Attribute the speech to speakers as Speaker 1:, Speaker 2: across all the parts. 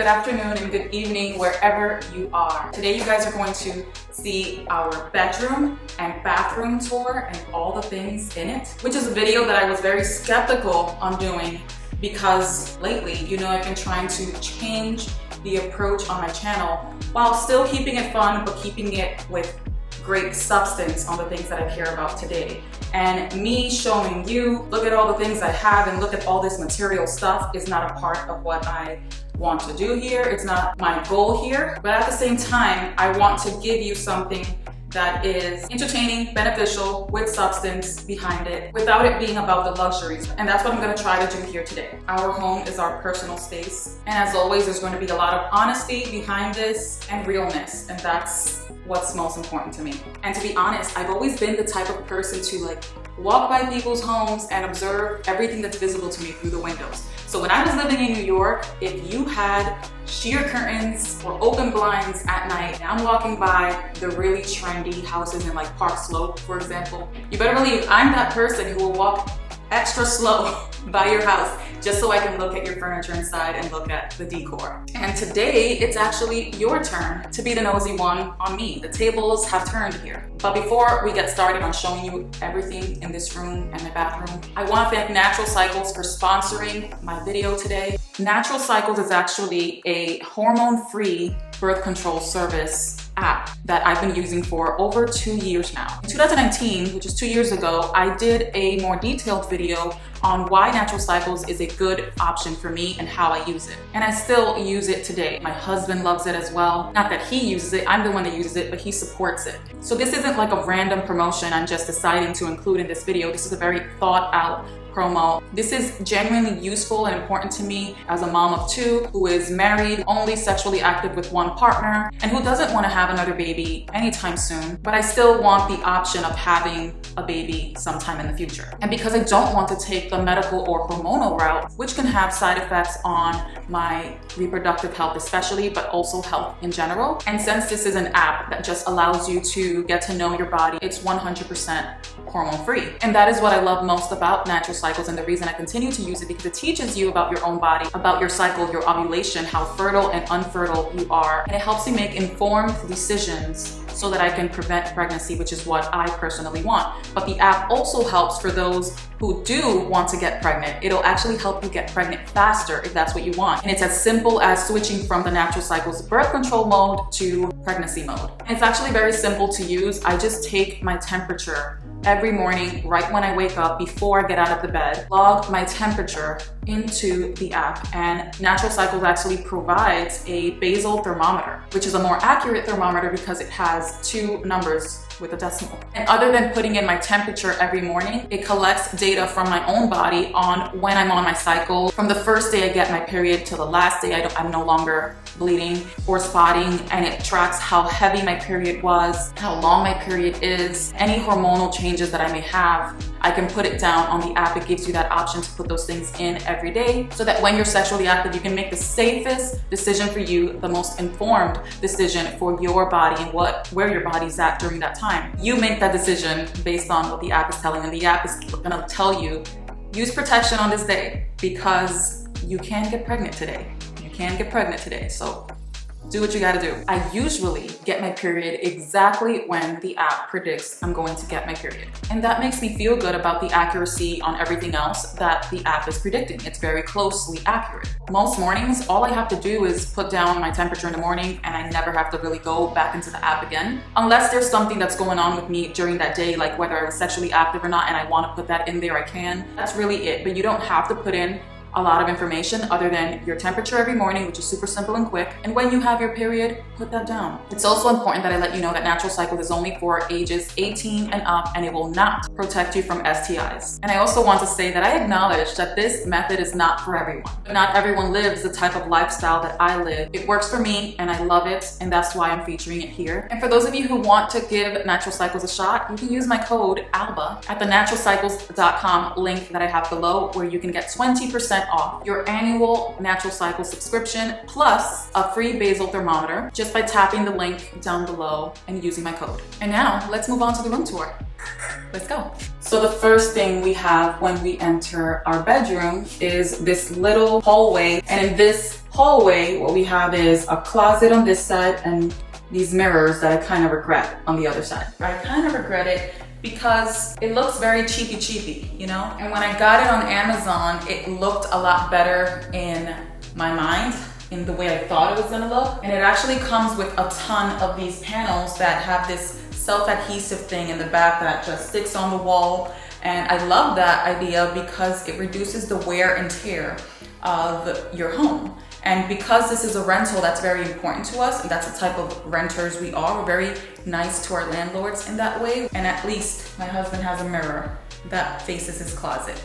Speaker 1: good afternoon, and good evening wherever you are. Today you guys are going to see our bedroom and bathroom tour and all the things in it, which is a video that I was very skeptical on doing because lately, I've been trying to change the approach on my channel while still keeping it fun, but keeping it with great substance on the things that I care about today. And me showing you, look at all the things I have and look at all this material stuff is not a part of what I want to do here. It's not my goal here, but at the same time, I want to give you something that is entertaining, beneficial, with substance behind it, without it being about the luxuries. And that's what I'm gonna try to do here today. Our home is our personal space. And as always, there's going to be a lot of honesty behind this and realness. And that's what's most important to me. And to be honest, I've always been the type of person to walk by people's homes and observe everything that's visible to me through the windows. So when I was living in New York, if you had sheer curtains or open blinds at night, and I'm walking by the really trendy houses in Park Slope, for example, you better believe I'm that person who will walk extra slow by your house just so I can look at your furniture inside and look at the decor. And today, it's actually your turn to be the nosy one on me. The tables have turned here. But before we get started on showing you everything in this room and my bathroom, I want to thank Natural Cycles for sponsoring my video today. Natural Cycles is actually a hormone-free birth control service app that I've been using for over 2 years now. In 2019, which is 2 years ago, I did a more detailed video on why Natural Cycles is a good option for me and how I use it. And I still use it today. My husband loves it as well. Not that he uses it, I'm the one that uses it, but he supports it. So this isn't like a random promotion I'm just deciding to include in this video. This is a very thought out promo. This is genuinely useful and important to me as a mom of two who is married, only sexually active with one partner, and who doesn't want to have another baby anytime soon, but I still want the option of having a baby sometime in the future. And because I don't want to take the medical or hormonal route, which can have side effects on my reproductive health especially, but also health in general. And since this is an app that just allows you to get to know your body, it's 100% hormone free. And that is what I love most about Natural Cycles, and the reason I continue to use it, because it teaches you about your own body, about your cycle, your ovulation, how fertile and unfertile you are. And it helps you make informed decisions so that I can prevent pregnancy, which is what I personally want. But the app also helps for those who do want to get pregnant. It'll actually help you get pregnant faster if that's what you want. And it's as simple as switching from the Natural Cycles birth control mode to pregnancy mode. And it's actually very simple to use. I just take my temperature every morning, right when I wake up, before I get out of the bed, log my temperature into the app, and Natural Cycles actually provides a basal thermometer, which is a more accurate thermometer because it has 2 numbers with a decimal. And other than putting in my temperature every morning, it collects data from my own body on when I'm on my cycle, from the first day I get my period to the last day I'm no longer bleeding or spotting, and it tracks how heavy my period was, how long my period is, any hormonal changes that I may have. I can put it down on the app. It gives you that option to put those things in every day so that when you're sexually active, you can make the safest decision for you, the most informed decision for your body and where your body's at during that time. You make that decision based on what the app is telling, and the app is gonna tell you, use protection on this day because you can get pregnant today. You can get pregnant today, so do what you gotta do. I usually get my period exactly when the app predicts I'm going to get my period. And that makes me feel good about the accuracy on everything else that the app is predicting. It's very closely accurate. Most mornings, all I have to do is put down my temperature in the morning, and I never have to really go back into the app again. Unless there's something that's going on with me during that day, like whether I was sexually active or not, and I wanna put that in there, I can. That's really it, but you don't have to put in a lot of information other than your temperature every morning, which is super simple and quick. And when you have your period, put that down. It's also important that I let you know that Natural Cycles is only for ages 18 and up, and it will not protect you from STIs. And I also want to say that I acknowledge that this method is not for everyone. Not everyone lives the type of lifestyle that I live. It works for me and I love it, and that's why I'm featuring it here. And for those of you who want to give Natural Cycles a shot, you can use my code ALBA at the naturalcycles.com link that I have below, where you can get 20% off your annual Natural Cycles subscription plus a free basal thermometer just by tapping the link down below and using my code. And now let's move on to the room tour. Let's go. So the first thing we have when we enter our bedroom is this little hallway. And in this hallway, what we have is a closet on this side and these mirrors that I kind of regret on the other side. I kind of regret it because it looks very cheapy, you know? And when I got it on Amazon, it looked a lot better in my mind, in the way I thought it was gonna look. And it actually comes with a ton of these panels that have this self-adhesive thing in the back that just sticks on the wall. And I love that idea because it reduces the wear and tear of your home. And because this is a rental, that's very important to us, and that's the type of renters we are. We're very nice to our landlords in that way. And at least my husband has a mirror that faces his closet.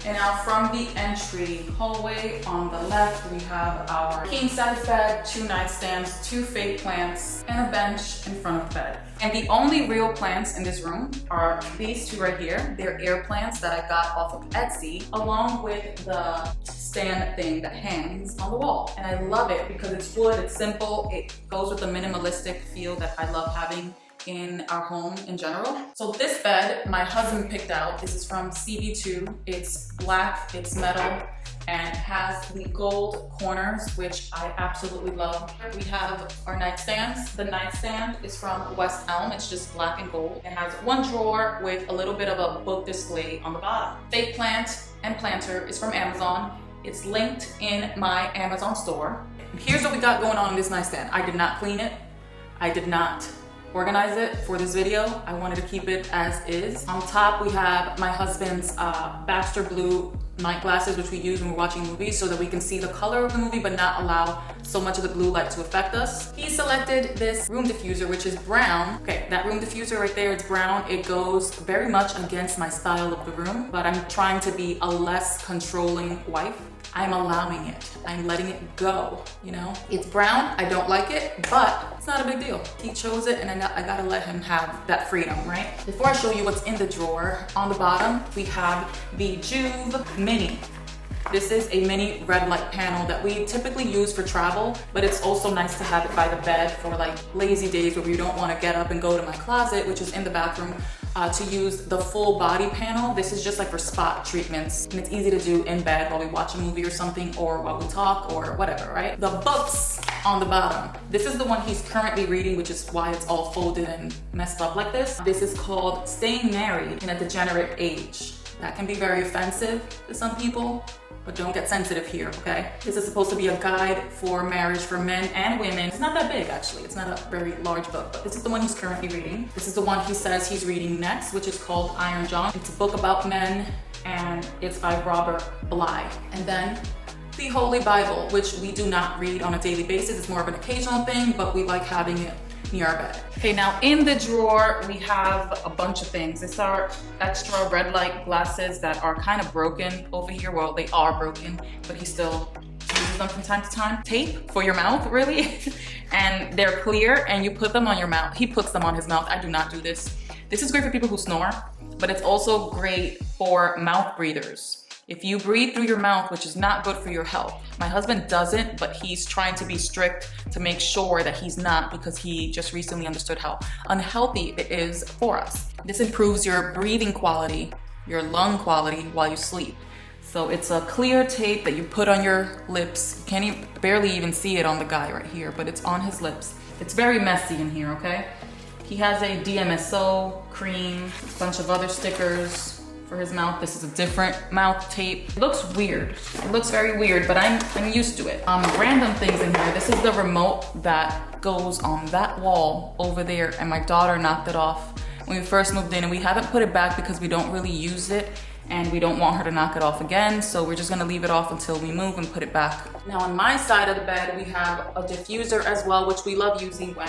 Speaker 1: And now from the entry hallway on the left, we have our king size bed, 2 nightstands, 2 fake plants, and a bench in front of the bed. And the only real plants in this room are these 2 right here. They're air plants that I got off of Etsy, along with the stand thing that hangs on the wall. And I love it because it's wood, it's simple, it goes with the minimalistic feel that I love having in our home in general. So this bed my husband picked out. This is from CB2. It's black, it's metal, and has the gold corners, which I absolutely love. We have our nightstands. The nightstand is from West Elm. It's just black and gold. It has 1 drawer with a little bit of a book display on the bottom. Fake plant and planter is from Amazon. It's linked in my Amazon store. Here's what we got going on in this nightstand. I did not clean it. I did not organize it for this video. I wanted to keep it as is. On top, we have my husband's Baxter Blue night glasses, which we use when we're watching movies so that we can see the color of the movie but not allow so much of the blue light to affect us. He selected this room diffuser, which is brown. Okay, that room diffuser right there, it's brown. It goes very much against my style of the room, but I'm trying to be a less controlling wife. I'm allowing it. I'm letting it go, you know? It's brown, I don't like it, but it's not a big deal. He chose it and I gotta let him have that freedom, right? Before I show you what's in the drawer, on the bottom, we have the Juve Mini. This is a mini red light panel that we typically use for travel, but it's also nice to have it by the bed for like lazy days where you don't wanna get up and go to my closet, which is in the bathroom, to use the full body panel. This is just like for spot treatments, and it's easy to do in bed while we watch a movie or something, or while we talk or whatever, right? The books on the bottom. This is the one he's currently reading, which is why it's all folded and messed up like this. This is called Staying Married in a Degenerate Age. That can be very offensive to some people, but don't get sensitive here, okay? This is supposed to be a guide for marriage for men and women. It's not that big, actually. It's not a very large book, but this is the one he's currently reading. This is the one he says he's reading next, which is called Iron John. It's a book about men, and it's by Robert Bly. And then the Holy Bible, which we do not read on a daily basis. It's more of an occasional thing, but we like having it near our bed. Okay, now in the drawer, we have a bunch of things. These are extra red light glasses that are kind of broken over here. Well, they are broken, but he still uses them from time to time. Tape for your mouth, really. And they're clear, and you put them on your mouth. He puts them on his mouth. I do not do this. This is great for people who snore, but it's also great for mouth breathers. If you breathe through your mouth, which is not good for your health. My husband doesn't, but he's trying to be strict to make sure that he's not, because he just recently understood how unhealthy it is for us. This improves your breathing quality, your lung quality while you sleep. So it's a clear tape that you put on your lips. You can't barely even see it on the guy right here, but it's on his lips. It's very messy in here, okay? He has a DMSO cream, a bunch of other stickers for his mouth. This is a different mouth tape. It looks weird. It looks very weird, but I'm used to it. Random things in here. This is the remote that goes on that wall over there, and my daughter knocked it off when we first moved in, and we haven't put it back because we don't really use it, and we don't want her to knock it off again, so we're just gonna leave it off until we move and put it back. Now on my side of the bed, we have a diffuser as well, which we love using when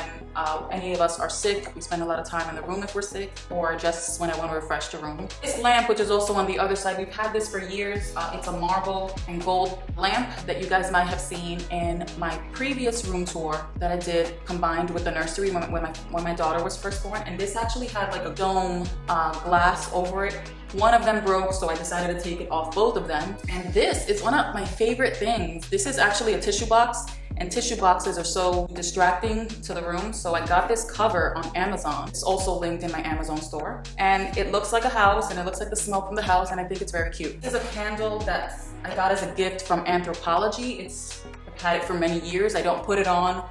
Speaker 1: any of us are sick. We spend a lot of time in the room if we're sick, or just when I want to refresh the room. This lamp, which is also on the other side, we've had this for years. It's a marble and gold lamp that you guys might have seen in my previous room tour that I did combined with the nursery when my daughter was first born. And this actually had like a dome glass over it. One of them broke, so I decided to take it off both of them. And this is one of my favorite things. This is actually a tissue box, and tissue boxes are so distracting to the room. So I got this cover on Amazon. It's also linked in my Amazon store. And it looks like a house and it looks like the smoke from the house, and I think it's very cute. This is a candle that I got as a gift from Anthropology. I've had it for many years. I don't put it on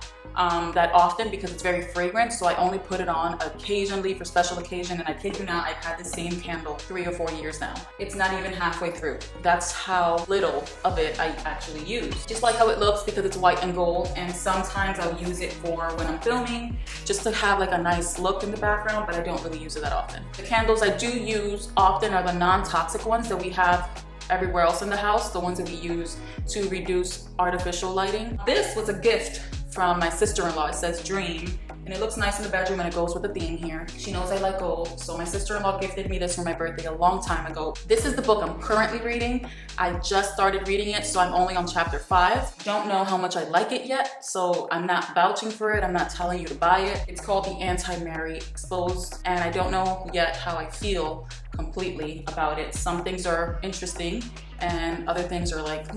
Speaker 1: that often because it's very fragrant, so I only put it on occasionally for special occasion, and I kid you not, I've had the same candle 3 or 4 years now. It's not even halfway through. That's how little of it I actually use. Just like how it looks because it's white and gold, and sometimes I'll use it for when I'm filming, just to have like a nice look in the background, but I don't really use it that often. The candles I do use often are the non-toxic ones that we have everywhere else in the house, the ones that we use to reduce artificial lighting. This was a gift from my sister-in-law. It says Dream, and it looks nice in the bedroom, and it goes with the theme here. She knows I like gold, so my sister-in-law gifted me this for my birthday a long time ago. This is the book I'm currently reading. I just started reading it, so I'm only on chapter 5. Don't know how much I like it yet, so I'm not vouching for it. I'm not telling you to buy it. It's called The Anti-Mary Exposed, and I don't know yet how I feel completely about it. Some things are interesting, and other things are like,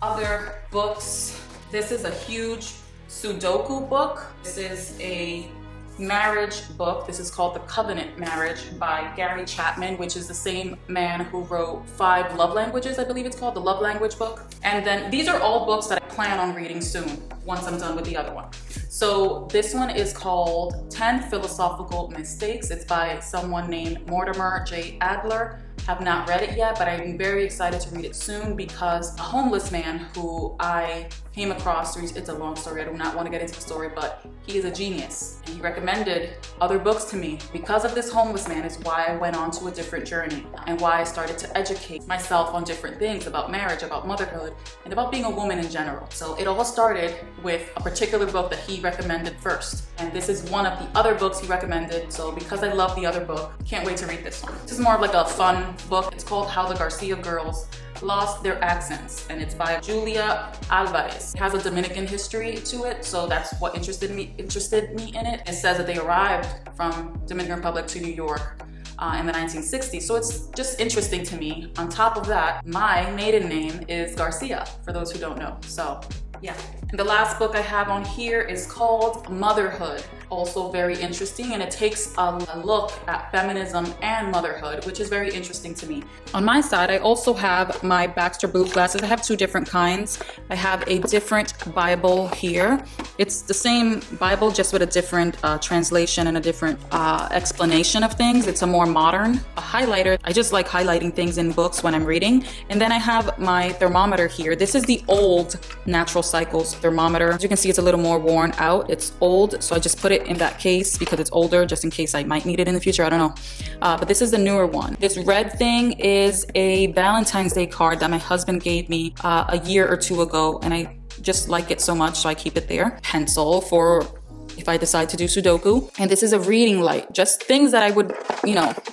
Speaker 1: Other books. This is a huge Sudoku book. This is a marriage book. This is called The Covenant Marriage by Gary Chapman, which is the same man who wrote 5 Love Languages, I believe it's called, the Love Language book. And then these are all books that I plan on reading soon once I'm done with the other one. So this one is called 10 Philosophical Mistakes. It's by someone named Mortimer J. Adler. Have not read it yet, but I'm very excited to read it soon because a homeless man who I came across, it's a long story, I do not want to get into the story, but he is a genius. And he recommended other books to me. Because of this homeless man is why I went on to a different journey, and why I started to educate myself on different things about marriage, about motherhood, and about being a woman in general. So it all started with a particular book that he recommended first. And this is one of the other books he recommended. So because I love the other book, can't wait to read this one. This is more of like a fun book. It's called How the Garcia Girls Lost Their Accents, and it's by Julia Alvarez. It has a Dominican history to it, so that's what interested me in it. It says that they arrived from Dominican Republic to New York in the 1960s, so it's just interesting to me. On top of that, my maiden name is Garcia, for those who don't know. So yeah. And the last book I have on here is called Motherhood. Also very interesting, and it takes a look at feminism and motherhood, which is very interesting to me. On my side, I also have my Baxter Booth glasses. I have 2 different kinds. I have a different Bible here. It's the same Bible, just with a different translation and a different explanation of things. It's a more modern highlighter. I just like highlighting things in books when I'm reading. And then I have my thermometer here. This is the old Natural Cycles thermometer. As you can see, it's a little more worn out. It's old, so I just put it in that case because it's older, just in case I might need it in the future. I don't know. But this is the newer one. This red thing is a Valentine's Day card that my husband gave me a year or 2 ago, and I just like it so much, so I keep it there. Pencil for if I decide to do Sudoku. And this is a reading light, just things that I would,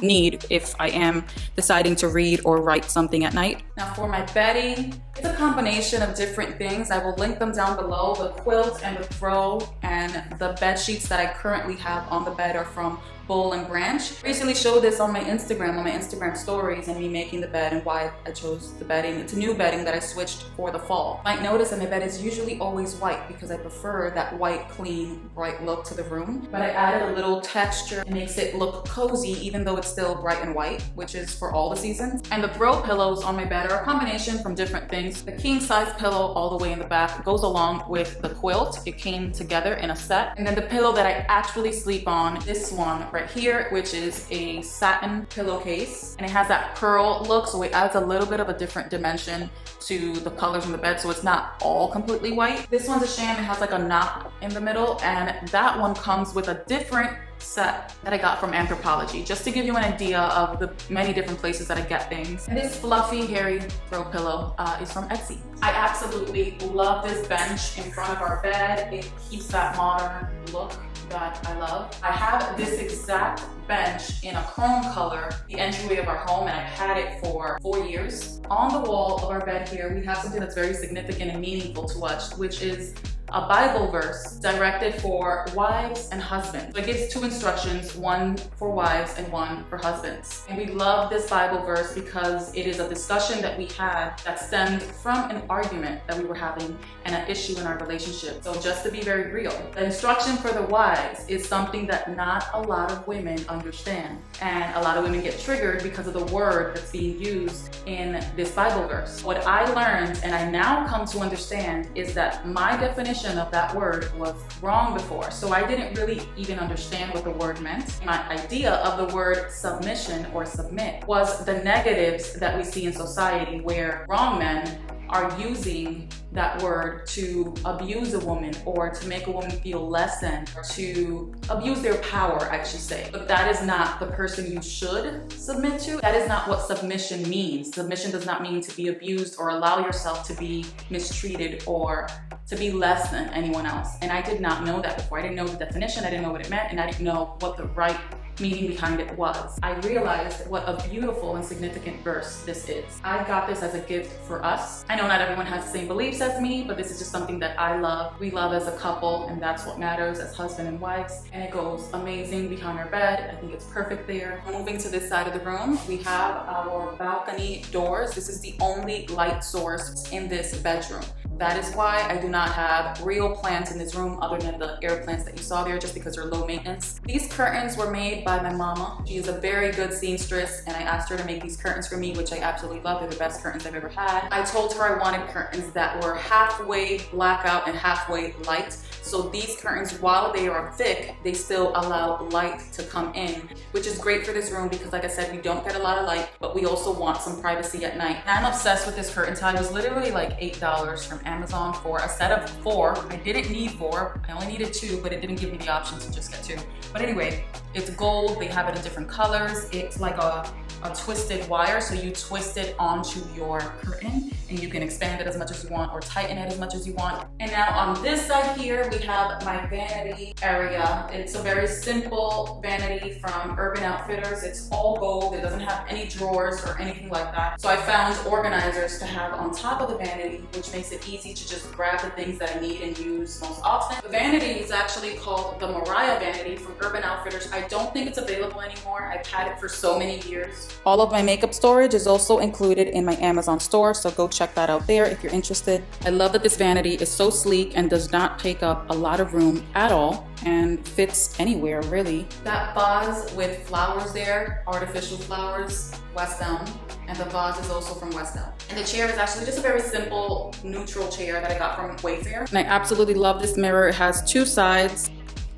Speaker 1: need if I am deciding to read or write something at night. Now for my bedding, it's a combination of different things. I will link them down below. The quilt and the throw and the bed sheets that I currently have on the bed are from Bowl and Branch. I recently showed this on my Instagram stories, and me making the bed and why I chose the bedding. It's a new bedding that I switched for the fall. You might notice that my bed is usually always white because I prefer that white, clean, bright look to the room. But I added a little texture. It makes it look cozy even though it's still bright and white, which is for all the seasons. And the throw pillows on my bed are a combination from different things. The king size pillow all the way in the back goes along with the quilt. It came together in a set. And then the pillow that I actually sleep on, this one right here, which is a satin pillowcase, and it has that pearl look, so it adds a little bit of a different dimension to the colors in the bed, so it's not all completely white. This one's a sham. It has like a knot in the middle, and that one comes with a different set that I got from Anthropology, just to give you an idea of the many different places that I get things. And this fluffy, hairy throw pillow is from Etsy. I absolutely love this bench in front of our bed. It keeps that modern look that I love. I have this exact bench in a chrome color, the entryway of our home, and I've had it for 4 years. On the wall of our bed here, we have something that's very significant and meaningful to us, which is a Bible verse directed for wives and husbands. So it gives 2 instructions, one for wives and one for husbands. And we love this Bible verse because it is a discussion that we had that stemmed from an argument that we were having and an issue in our relationship. So just to be very real, the instruction for the wives is something that not a lot of women understand. And a lot of women get triggered because of the word that's being used in this Bible verse. What I learned, and I now come to understand, is that my definition of that word was wrong before. So I didn't really even understand what the word meant. My idea of the word submission or submit was the negatives that we see in society where wrong men are using that word to abuse a woman or to make a woman feel less than, or to abuse their power, I should say. But that is not the person you should submit to. That is not what submission means. Submission does not mean to be abused or allow yourself to be mistreated or to be less than anyone else. And I did not know that before. I didn't know the definition, I didn't know what it meant, and I didn't know what the right meaning behind it was. I realized what a beautiful and significant verse this is. I got this as a gift for us. I know not everyone has the same beliefs as me, but this is just something that I love. We love as a couple, and that's what matters as husband and wives. And it goes amazing behind our bed. I think it's perfect there. Moving to this side of the room, we have our balcony doors. This is the only light source in this bedroom. That is why I do not have real plants in this room other than the air plants that you saw there, just because they're low maintenance. These curtains were made by my mama. She is a very good seamstress, and I asked her to make these curtains for me, which I absolutely love. They're the best curtains I've ever had. I told her I wanted curtains that were halfway blackout and halfway light. So these curtains, while they are thick, they still allow light to come in, which is great for this room because, like I said, we don't get a lot of light, but we also want some privacy at night. And I'm obsessed with this curtain tie. It was literally like $8 from Amazon for a set of 4. I didn't need 4. I only needed 2, but it didn't give me the option to just get 2. But anyway, it's gold. They have it in different colors. It's like a twisted wire, so you twist it onto your curtain and you can expand it as much as you want or tighten it as much as you want. And now on this side here, we have my vanity area. It's a very simple vanity from Urban Outfitters. It's all gold. It doesn't have any drawers or anything like that. So I found organizers to have on top of the vanity, which makes it easy to just grab the things that I need and use most often. The vanity is actually called the Mariah Vanity from Urban Outfitters. I don't think it's available anymore. I've had it for so many years. All of my makeup storage is also included in my Amazon store, so go check that out there if you're interested. I love that this vanity is so sleek and does not take up a lot of room at all and fits anywhere, really. That vase with flowers there, artificial flowers, West Elm, and the vase is also from West Elm. And the chair is actually just a very simple, neutral chair that I got from Wayfair. And I absolutely love this mirror. It has 2 sides,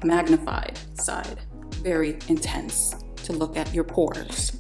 Speaker 1: magnified side, very intense to look at your pores.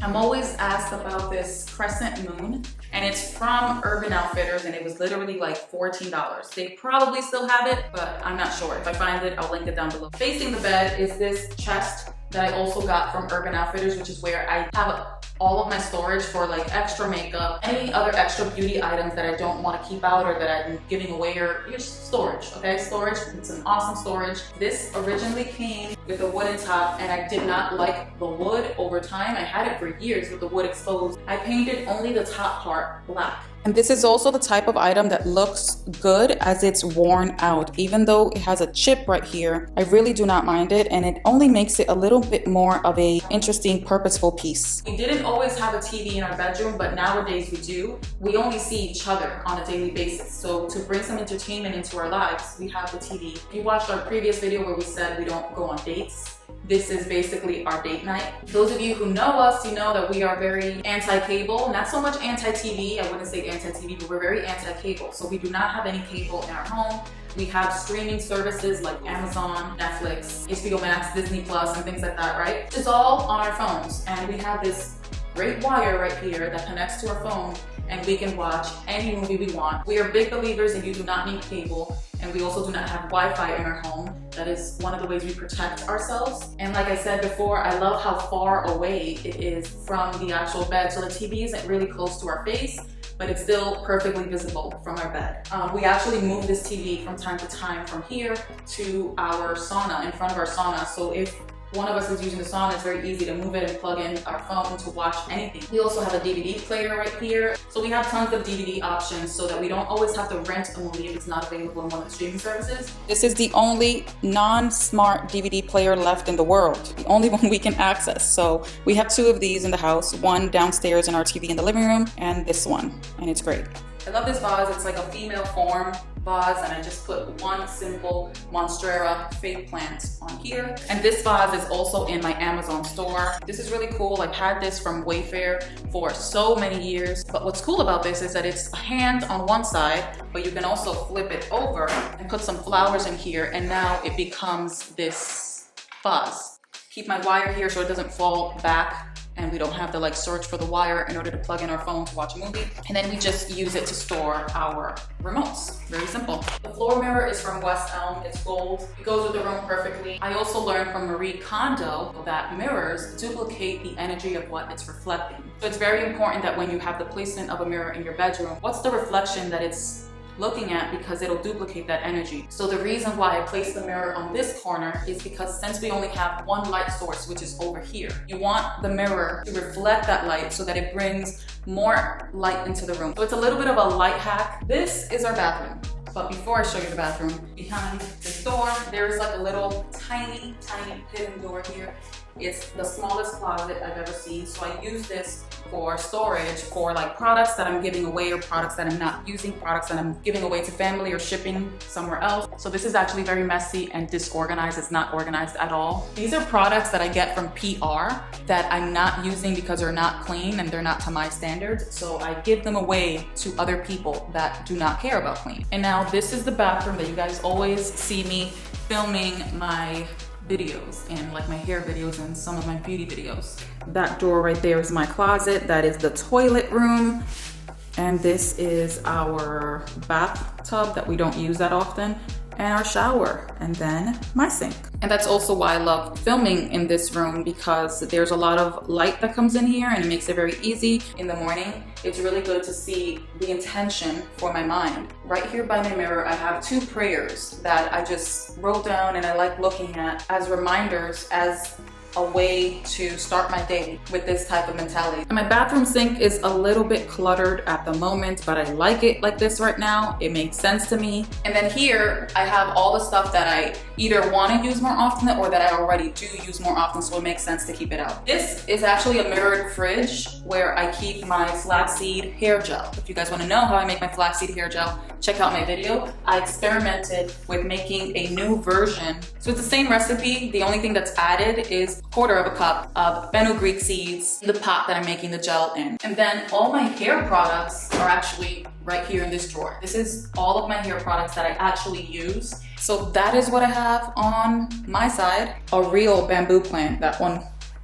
Speaker 1: I'm always asked about this crescent moon, and it's from Urban Outfitters, and it was literally like $14. They probably still have it, but I'm not sure. If I find it, I'll link it down below. Facing the bed is this chest that I also got from Urban Outfitters, which is where I have all of my storage for like extra makeup, any other extra beauty items that I don't want to keep out or that I'm giving away, or just storage, okay? Storage, it's an awesome storage. This originally came with a wooden top, and I did not like the wood over time. I had it for years with the wood exposed. I painted only the top part black. And this is also the type of item that looks good as it's worn out. Even though it has a chip right here, I really do not mind it, and it only makes it a little bit more of a interesting, purposeful piece. We didn't always have a TV in our bedroom, but nowadays we do. We only see each other on a daily basis. So to bring some entertainment into our lives, we have the TV. If you watched our previous video where we said we don't go on dates, this is basically our date night. Those of you who know us, you know that we are very anti-cable, not so much anti-TV. I wouldn't say anti-TV, but we're very anti-cable. So we do not have any cable in our home. We have streaming services like Amazon, Netflix, HBO Max, Disney Plus, and things like that, right? It's all on our phones. And we have this great wire right here that connects to our phone, and we can watch any movie we want. We are big believers that you do not need cable, and we also do not have Wi-Fi in our home. That is one of the ways we protect ourselves. And like I said before, I love how far away it is from the actual bed. So the TV isn't really close to our face, but it's still perfectly visible from our bed. We actually move this TV from time to time from here to our sauna, in front of our sauna. So if one of us is using the song, it's very easy to move it and plug in our phone to watch anything. We also have a DVD player right here. So we have tons of DVD options so that we don't always have to rent a movie if it's not available in one of the streaming services. This is the only non-smart DVD player left in the world, the only one we can access. So we have two of these in the house, one downstairs in our TV in the living room, and this one, and it's great. I love this vase. It's like a female form vase, and I just put one simple Monstera fake plant on here. And this vase is also in my Amazon store. This is really cool. I've had this from Wayfair for so many years. But what's cool about this is that it's a hand on one side, but you can also flip it over and put some flowers in here, and now it becomes this vase. Keep my wire here so it doesn't fall back, and we don't have to like search for the wire in order to plug in our phone to watch a movie. And then we just use it to store our remotes. Very simple. The floor mirror is from West Elm. It's gold. It goes with the room perfectly. I also learned from Marie Kondo that mirrors duplicate the energy of what it's reflecting. So it's very important that when you have the placement of a mirror in your bedroom, what's the reflection that it's looking at, because it'll duplicate that energy. So the reason why I placed the mirror on this corner is because since we only have one light source, which is over here, you want the mirror to reflect that light so that it brings more light into the room. So it's a little bit of a light hack. This is our bathroom. But before I show you the bathroom, behind this door, there's like a little tiny hidden door here. It's the smallest closet I've ever seen. So I use this for storage for like products that I'm giving away, or products that I'm not using, products that I'm giving away to family or shipping somewhere else. So this is actually very messy and disorganized. It's not organized at all. These are products that I get from PR that I'm not using because they're not clean and they're not to my standards. So I give them away to other people that do not care about clean. And now this is the bathroom that you guys always see me filming my videos and like my hair videos and some of my beauty videos. That door right there is my closet. That is the toilet room. And this is our bathtub that we don't use that often, and our shower, and then my sink. And that's also why I love filming in this room, because there's a lot of light that comes in here and it makes it very easy in the morning. It's really good to see the intention for my mind. Right here by my mirror, I have two prayers that I just wrote down and I like looking at as reminders, as a way to start my day with this type of mentality. And my bathroom sink is a little bit cluttered at the moment, but I like it like this right now. It makes sense to me. And then here I have all the stuff that I either want to use more often or that I already do use more often, so it makes sense to keep it out. This is actually a mirrored fridge where I keep my flaxseed hair gel. If you guys want to know how I make my flaxseed hair gel, check out my video. I experimented with making a new version. So it's the same recipe. The only thing that's added is 1/4 of a cup of fenugreek seeds, the pot that I'm making the gel in. And then all my hair products are actually right here in this drawer. This is all of my hair products that I actually use. So that is what I have on my side. A real bamboo plant. That one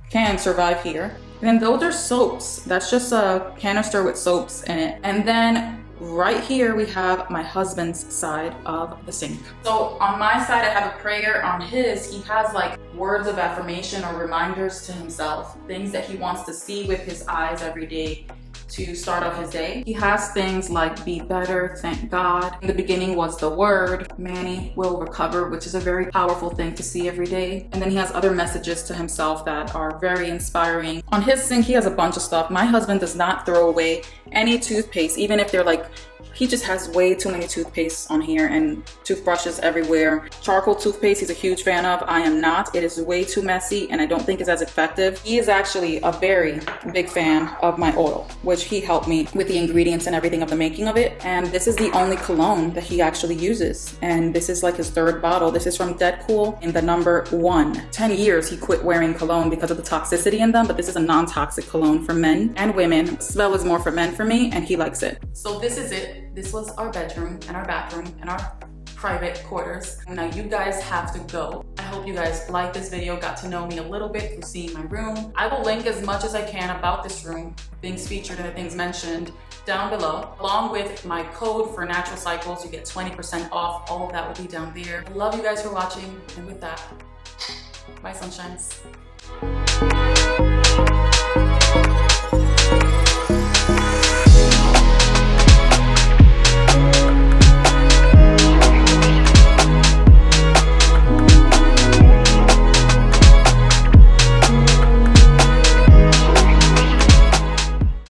Speaker 1: can survive here. And then those are soaps. That's just a canister with soaps in it. And then right here we have my husband's side of the sink. So on my side I have a prayer. On his, he has like words of affirmation or reminders to himself, things that he wants to see with his eyes every day to start off his day. He has things like be better, thank God. In the beginning was the word, Manny will recover, which is a very powerful thing to see every day. And then he has other messages to himself that are very inspiring. On his sink, he has a bunch of stuff. My husband does not throw away any toothpaste, even if they're like, he just has way too many toothpastes on here and toothbrushes everywhere. Charcoal toothpaste, he's a huge fan of. I am not. It is way too messy and I don't think it's as effective. He is actually a very big fan of my oil, which he helped me with the ingredients and everything of the making of it. And this is the only cologne that he actually uses. And this is like his 3rd bottle. This is from Deadpool in the number 1. 10 years he quit wearing cologne because of the toxicity in them, but this is a non-toxic cologne for men and women. The smell is more for men for me, and he likes it. So this is it. This was our bedroom and our bathroom and our private quarters. Now you guys have to go. I hope you guys liked this video, got to know me a little bit through seeing my room. I will link as much as I can about this room, things featured and the things mentioned down below, along with my code for natural cycles. You get 20% off. All of that will be down there. I love you guys for watching, and with that, bye sunshines.